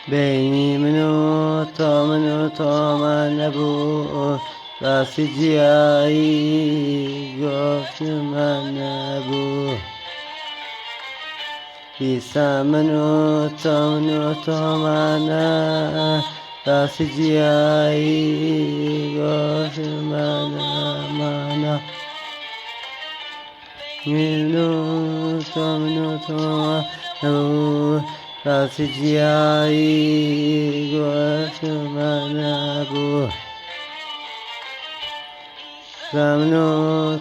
بيني منو من نبو راسي جيائي قفت من نبو بيسا منو من راسي جيائي قفت من مانا منو نبو راسي جيائي قفت من نبو منو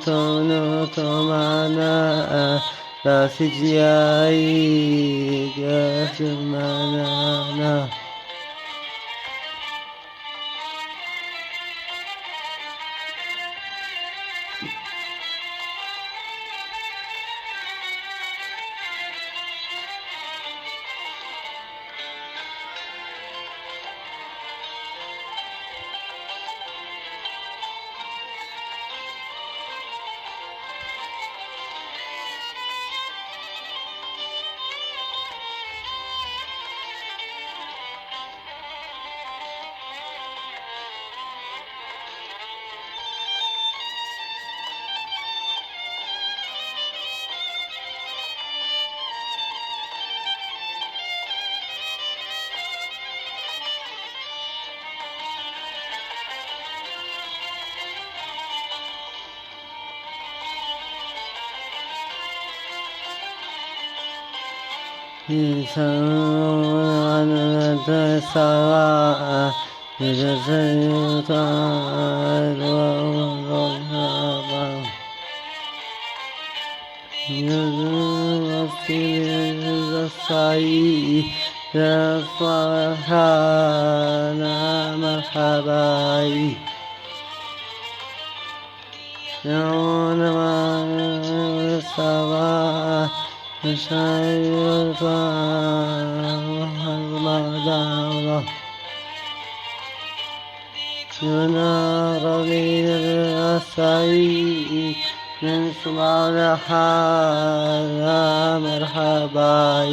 مانا راسي جيائي قفت من إنسان تسعى لجسد مرحبا يوم ما سوا شايف المدار ينار من السعي من صباح مرحبا